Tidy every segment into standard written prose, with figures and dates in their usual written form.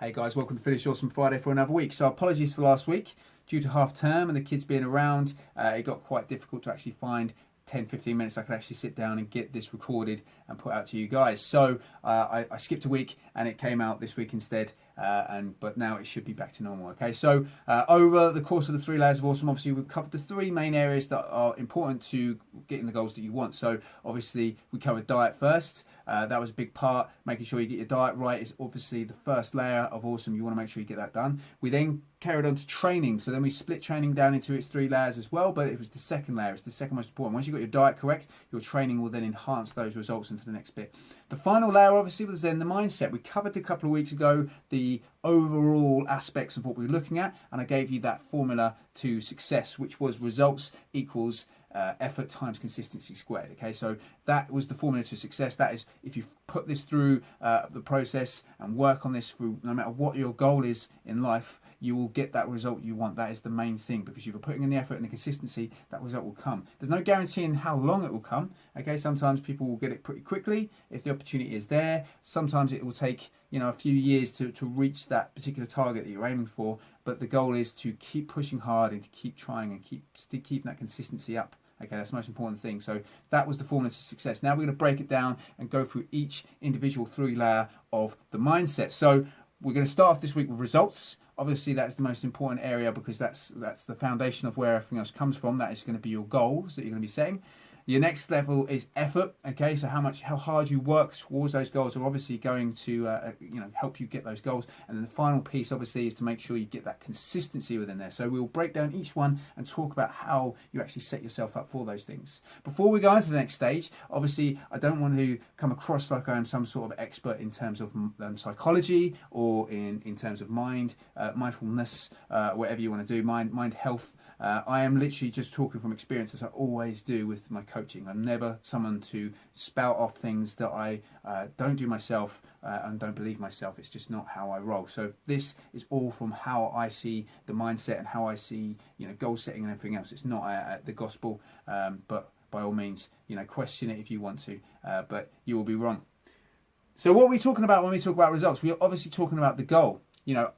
Hey guys, welcome to Finish Awesome Friday for another week. So apologies for last week. Due to half term and the kids being around, it got quite difficult to actually find 10-15 minutes I could actually sit down and get this recorded and put out to you guys. So I skipped a week and it came out this week instead, but now it should be back to normal. Okay, so over the course of the 3 layers of awesome, obviously we've covered the 3 main areas that are important to getting the goals that you want. So obviously we covered diet first. That was a big part. Making sure you get your diet right is obviously the first layer of awesome. You want to make sure you get that done. We then carried on to training. So then we split training down into its 3 layers as well, but it was the second layer. It's the second most important. Once you've got your diet correct, your training will then enhance those results into the next bit. The final layer obviously was then the mindset. We covered a couple of weeks ago the overall aspects of what we were looking at, and I gave you that formula to success, which was results equals effort times consistency squared. Okay, so that was the formula to success. That is, if you put this through the process and work on this through, no matter what your goal is in life, you will get that result you want. That is the main thing, because if you're putting in the effort and the consistency, that result will come. There's no guaranteeing how long it will come. Okay, sometimes people will get it pretty quickly if the opportunity is there. Sometimes it will take, you know, a few years to reach that particular target that you're aiming for. But the goal is to keep pushing hard and to keep trying and keeping that consistency up. Okay, that's the most important thing. So that was the formula to success. Now we're going to break it down and go through each individual 3 layer of the mindset. So we're going to start off this week with results. Obviously, that's the most important area, because that's the foundation of where everything else comes from. That is going to be your goals that you're going to be setting. Your next level is effort. Okay, so how hard you work towards those goals are obviously going to help you get those goals. And then the final piece obviously is to make sure you get that consistency within there. So we'll break down each one and talk about how you actually set yourself up for those things. Before we go on to the next stage, obviously I don't want to come across like I am some sort of expert in terms of psychology or in terms of mindfulness, whatever you want to do, mind health. I am literally just talking from experience, as I always do with my coaching. I'm never someone to spout off things that I don't do myself and don't believe myself. It's just not how I roll. So this is all from how I see the mindset and how I see, goal setting and everything else. It's not the gospel, but by all means, question it if you want to, but you will be wrong. So what are we talking about when we talk about results? We're obviously talking about the goal.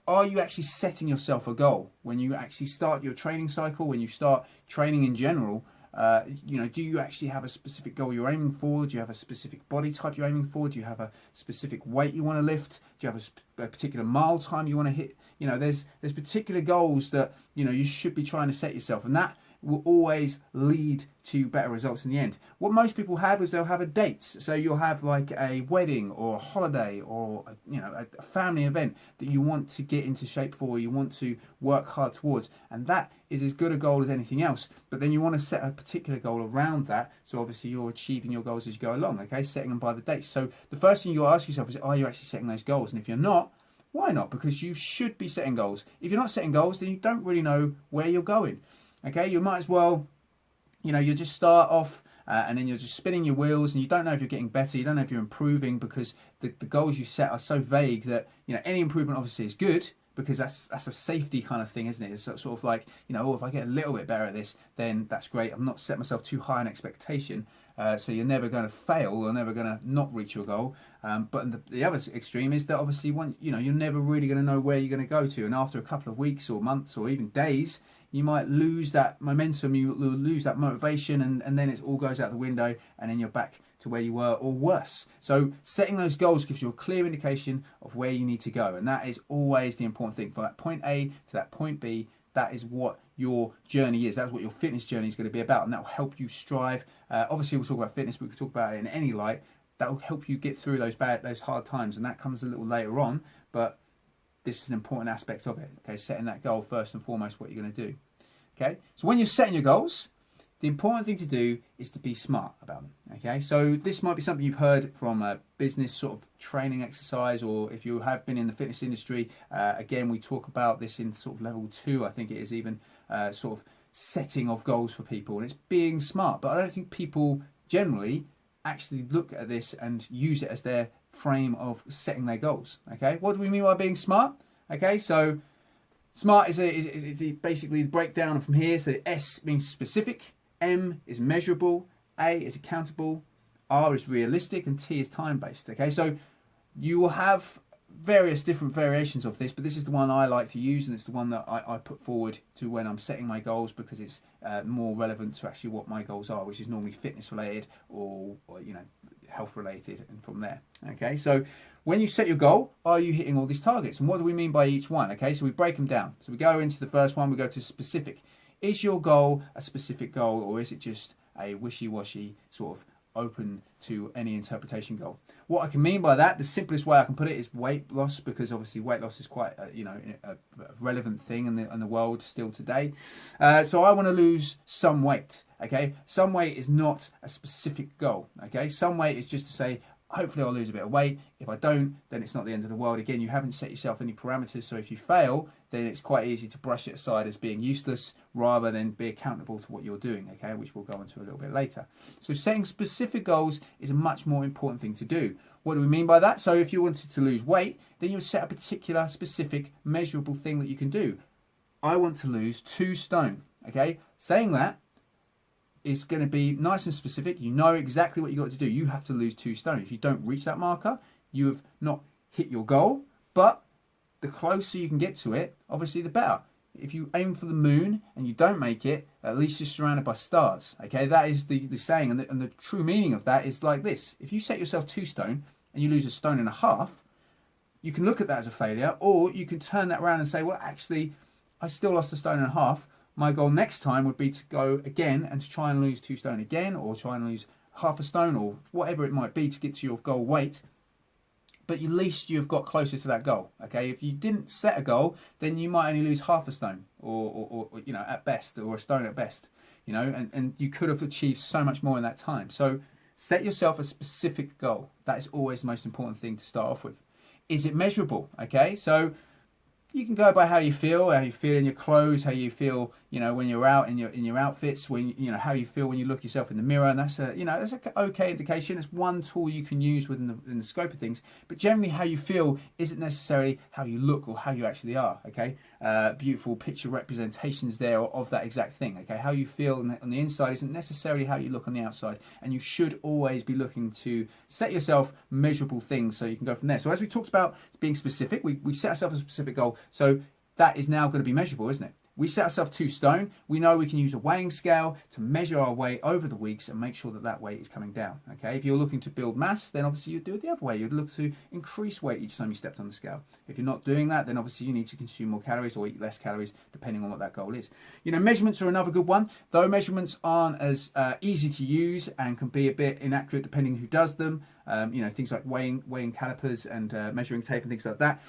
Are you actually setting yourself a goal? When you actually start your training cycle, when you start training in general, do you actually have a specific goal you're aiming for? Do you have a specific body type you're aiming for? Do you have a specific weight you want to lift? Do you have a particular mile time you want to hit? There's particular goals that, you should be trying to set yourself, and that will always lead to better results in the end. What most people have is they'll have a date. So you'll have like a wedding or a holiday or a family event that you want to get into shape for, you want to work hard towards, and that is as good a goal as anything else. But then you want to set a particular goal around that, so obviously you're achieving your goals as you go along, okay, setting them by the dates. So the first thing you'll ask yourself is, are you actually setting those goals? And if you're not, why not? Because you should be setting goals. If you're not setting goals, then you don't really know where you're going. Okay, you might as well, you just start off and then you're just spinning your wheels, and you don't know if you're getting better, you don't know if you're improving, because the goals you set are so vague that, any improvement obviously is good, because that's a safety kind of thing, isn't it? It's sort of like, if I get a little bit better at this, then that's great. I'm not set myself too high an expectation. So you're never going to fail, or never going to not reach your goal. But the other extreme is that obviously you're never really going to know where you're going to go to. And after a couple of weeks or months or even days, you might lose that momentum, you lose that motivation, and then it all goes out the window, and then you're back to where you were or worse. So setting those goals gives you a clear indication of where you need to go. And that is always the important thing. From that point A to that point B, that is what your journey is. That's what your fitness journey is going to be about, and that will help you strive. Obviously, we'll talk about fitness, but we can talk about it in any light. That will help you get through those hard times, and that comes a little later on. But this is an important aspect of it. Okay, setting that goal first and foremost, what you're going to do. Okay, so when you're setting your goals, the important thing to do is to be smart about them. Okay, so this might be something you've heard from a business sort of training exercise, or if you have been in the fitness industry, again, we talk about this in sort of level 2, I think it is, even sort of setting of goals for people, and it's being smart. But I don't think people generally actually look at this and use it as their frame of setting their goals. Okay, what do we mean by being smart? Okay, so smart is basically the breakdown from here. So S means specific, M is measurable, A is accountable, R is realistic, and T is time-based. Okay, so you will have various different variations of this, but this is the one I like to use, and it's the one that I put forward to when I'm setting my goals, because it's more relevant to actually what my goals are, which is normally fitness related or you know, health related, and from there. Okay, so when you set your goal, are you hitting all these targets? And what do we mean by each one? Okay, so we break them down. So we go into the first one, we go to specific. Is your goal a specific goal, or is it just a wishy-washy sort of open to any interpretation goal? What I can mean by that, the simplest way I can put it, is weight loss, because obviously weight loss is quite you know, a relevant thing in the world still today. So I want to lose some weight. Okay, some weight is not a specific goal. Okay, some weight is just to say, hopefully I'll lose a bit of weight. If I don't, then it's not the end of the world. Again, you haven't set yourself any parameters, so if you fail, then it's quite easy to brush it aside as being useless rather than be accountable to what you're doing, okay, which we'll go into a little bit later. So setting specific goals is a much more important thing to do. What do we mean by that? So if you wanted to lose weight, then you would set a particular, specific, measurable thing that you can do. I want to lose 2 stone, okay? Saying that, it's going to be nice and specific. You know exactly what you got to do. You have to lose 2 stone. If you don't reach that marker, you have not hit your goal. But the closer you can get to it, obviously the better. If you aim for the moon and you don't make it, at least you're surrounded by stars. Okay, that is the saying, and the true meaning of that is like this. If you set yourself 2 stone and you lose 1.5 stones, you can look at that as a failure, or you can turn that around and say, well, actually, I still lost 1.5 stones. My goal next time would be to go again and to try and lose 2 stone again, or try and lose 0.5 stone, or whatever it might be to get to your goal weight. But at least you've got closer to that goal. Okay, if you didn't set a goal, then you might only lose 0.5 stone, or you know, at best, or 1 stone at best. You know, and you could have achieved so much more in that time. So set yourself a specific goal. That is always the most important thing to start off with. Is it measurable? Okay, so you can go by how you feel in your clothes, how you feel, you know, when you're out in your outfits, when you know how you feel when you look yourself in the mirror, and that's you know, that's an okay indication. It's one tool you can use within the scope of things, but generally how you feel isn't necessarily how you look or how you actually are. Okay, beautiful picture representations there of that exact thing. Okay, how you feel on the inside isn't necessarily how you look on the outside, and you should always be looking to set yourself measurable things so you can go from there. So as we talked about being specific, we set ourselves a specific goal, so that is now going to be measurable, isn't it? We set ourselves 2 stone. We know we can use a weighing scale to measure our weight over the weeks and make sure that that weight is coming down. Okay, if you're looking to build mass, then obviously you'd do it the other way. You'd look to increase weight each time you stepped on the scale. If you're not doing that, then obviously you need to consume more calories or eat less calories, depending on what that goal is. You know, measurements are another good one, though measurements aren't as easy to use and can be a bit inaccurate depending on who does them. You know, things like weighing calipers and measuring tape and things like that.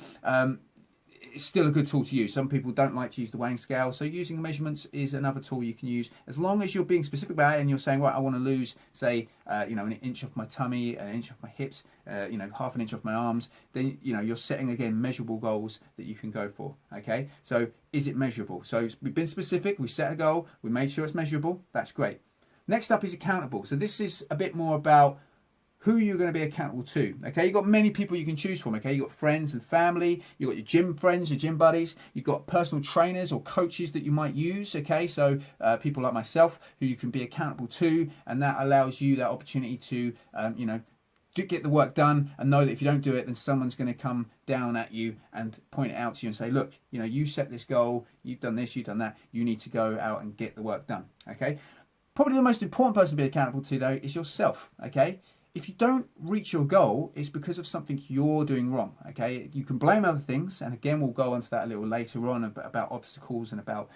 It's still a good tool to use. Some people don't like to use the weighing scale, so using measurements is another tool you can use, as long as you're being specific about it and you're saying, right, I want to lose, say, you know, 1 inch off my tummy, 1 inch off my hips, you know, 0.5 inch off my arms. Then, you know, you're setting again measurable goals that you can go for. Okay, so is it measurable? So we've been specific, we set a goal, we made sure it's measurable. That's great. Next up is accountable. So this is a bit more about who you're going to be accountable to. Okay, you've got many people you can choose from. Okay, you've got friends and family, you've got your gym friends, your gym buddies, you've got personal trainers or coaches that you might use. Okay, so people like myself who you can be accountable to, and that allows you that opportunity to you know, get the work done, and know that if you don't do it, then someone's going to come down at you and point it out to you and say, look, you know, you set this goal, you've done this, you've done that, you need to go out and get the work done. Okay, probably the most important person to be accountable to, though, is yourself. Okay, if you don't reach your goal, it's because of something you're doing wrong. Okay, you can blame other things, and again, we'll go into that a little later on about obstacles and about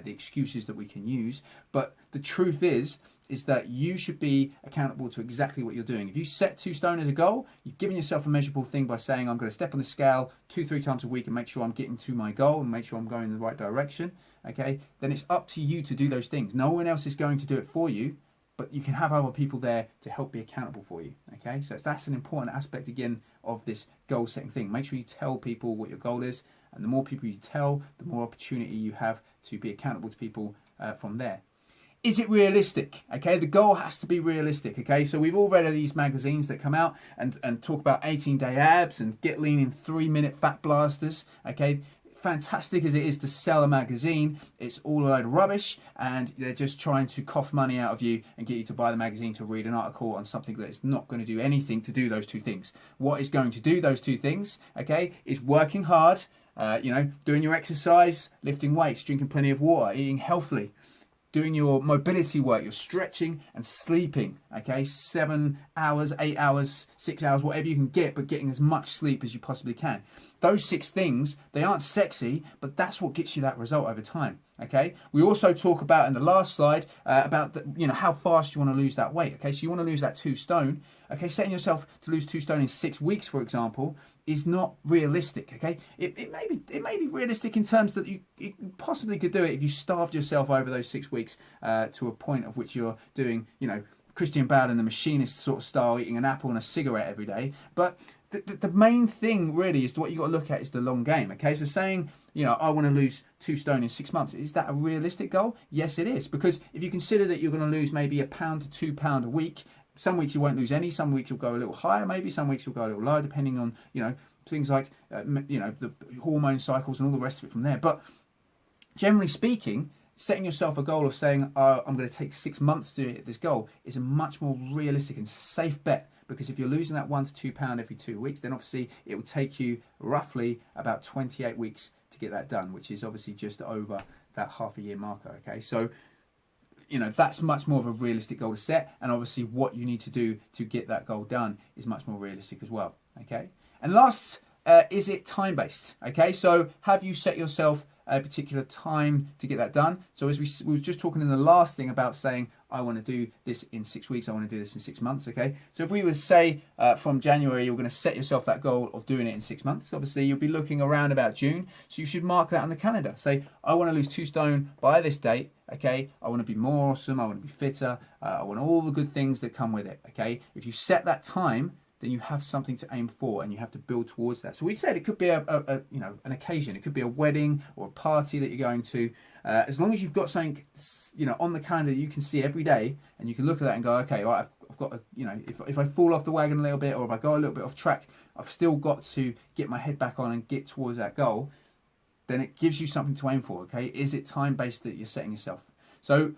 the excuses that we can use. But the truth is that you should be accountable to exactly what you're doing. If you set 2 stone as a goal, you've given yourself a measurable thing by saying, I'm going to step on the scale 2-3 times a week and make sure I'm getting to my goal and make sure I'm going in the right direction. Okay, then it's up to you to do those things. No one else is going to do it for you, but you can have other people there to help be accountable for you. Okay, so that's an important aspect again of this goal setting thing. Make sure you tell people what your goal is, and the more people you tell, the more opportunity you have to be accountable to people from there. Is it realistic? Okay, the goal has to be realistic. Okay, so we've all read of these magazines that come out and talk about 18-day abs and get lean in 3-minute fat blasters. Okay, fantastic as it is to sell a magazine, it's all a load of rubbish, and they're just trying to cough money out of you and get you to buy the magazine to read an article on something that is not going to do anything to do those two things. What is going to do those two things, okay, is working hard, doing your exercise, lifting weights, drinking plenty of water, eating healthily, doing your mobility work, your stretching and sleeping, okay, 7 hours, 8 hours, 6 hours, whatever you can get, but getting as much sleep as you possibly can. Those 6 things, they aren't sexy, but that's what gets you that result over time, okay? We also talk about in the last slide about how fast you want to lose that weight, okay? So you want to lose that 2 stone, okay? Setting yourself to lose 2 stone in 6 weeks, for example, is not realistic, okay? It may be realistic in terms that you possibly could do it if you starved yourself over those 6 weeks to a point of which you're doing, Christian Bale and the Machinist sort of style, eating an apple and a cigarette every day. But the main thing really is what you got to look at is the long game, okay? So saying, I want to lose 2 stone in 6 months, is that a realistic goal? Yes, it is, because if you consider that you're going to lose maybe £1 to £2 a week, some weeks you won't lose any, some weeks you'll go a little higher, maybe some weeks you'll go a little lower, depending on, things like, the hormone cycles and all the rest of it from there. But generally speaking, setting yourself a goal of saying, I'm going to take 6 months to hit this goal is a much more realistic and safe bet, because if you're losing that £1 to £2 every 2 weeks, then obviously it will take you roughly about 28 weeks to get that done, which is obviously just over that half a year marker, okay? So, that's much more of a realistic goal to set, and obviously what you need to do to get that goal done is much more realistic as well, okay? And last, is it time-based, okay? So have you set yourself a particular time to get that done? So as we were just talking in the last thing about saying, I want to do this in 6 weeks, I want to do this in 6 months, okay? So if we were to say from January, you're going to set yourself that goal of doing it in 6 months, obviously you'll be looking around about June, so you should mark that on the calendar. Say, I want to lose 2 stone by this date, okay? I want to be more awesome, I want to be fitter, I want all the good things that come with it, okay? If you set that time, then you have something to aim for, and you have to build towards that. So we said it could be an occasion, it could be a wedding or a party that you're going to. As long as you've got something, on the calendar that you can see every day, and you can look at that and go, okay, right, I've got, if I fall off the wagon a little bit, or if I go a little bit off track, I've still got to get my head back on and get towards that goal. Then it gives you something to aim for. Okay, is it time-based that you're setting yourself? So,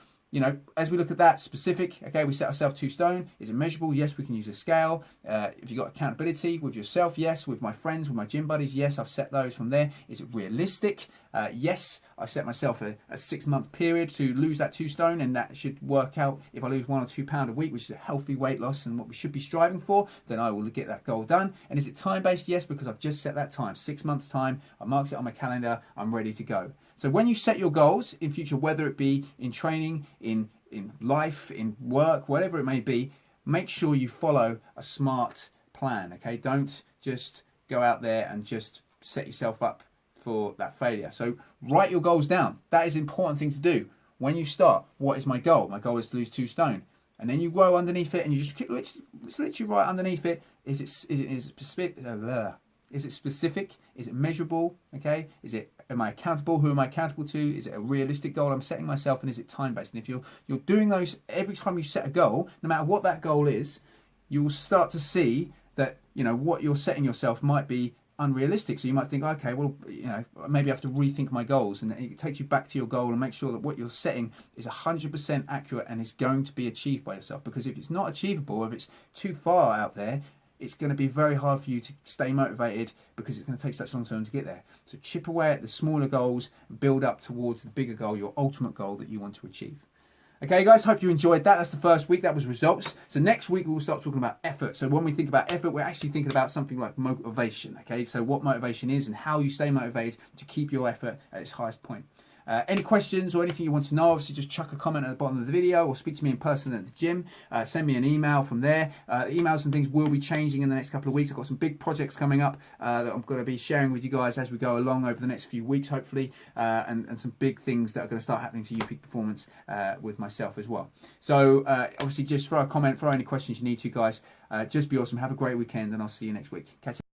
as we look at that specific, okay, we set ourselves 2 stone. Is it measurable? Yes, we can use a scale. If you've got accountability with yourself, yes. With my friends, with my gym buddies, yes, I've set those from there. Is it realistic? Yes, I've set myself a 6 month period to lose that 2 stone, and that should work out. If I lose £1 or £2 a week, which is a healthy weight loss and what we should be striving for, then I will get that goal done. And is it time-based? Yes, because I've just set that time, 6 months time. I marked it on my calendar. I'm ready to go. So when you set your goals in future, whether it be in training, in life, in work, whatever it may be, make sure you follow a smart plan, okay? Don't just go out there and just set yourself up for that failure. So write your goals down. That is an important thing to do. When you start, what is my goal? My goal is to lose 2 stone. And then you go underneath it and you just keep literally right underneath it. Is it specific? Is it specific? Is it measurable? Okay. Am I accountable? Who am I accountable to? Is it a realistic goal I'm setting myself? And is it time-based? And if you're doing those every time you set a goal, no matter what that goal is, you'll start to see that what you're setting yourself might be unrealistic. So you might think, okay, well, maybe I have to rethink my goals, and it takes you back to your goal and make sure that what you're setting is 100% accurate and is going to be achieved by yourself. Because if it's not achievable, if it's too far out there, it's going to be very hard for you to stay motivated, because it's going to take such a long time to get there. So chip away at the smaller goals and build up towards the bigger goal, your ultimate goal that you want to achieve. Okay, guys, hope you enjoyed that. That's the first week. That was results. So next week, we'll start talking about effort. So when we think about effort, we're actually thinking about something like motivation. Okay, so what motivation is and how you stay motivated to keep your effort at its highest point. Any questions or anything you want to know, obviously just chuck a comment at the bottom of the video, or speak to me in person at the gym. Send me an email from there. Emails and things will be changing in the next couple of weeks. I've got some big projects coming up that I'm going to be sharing with you guys as we go along over the next few weeks, hopefully, and some big things that are going to start happening to you Peak Performance with myself as well. So obviously just throw a comment, throw any questions you need to, guys. Just be awesome. Have a great weekend, and I'll see you next week. Catch you.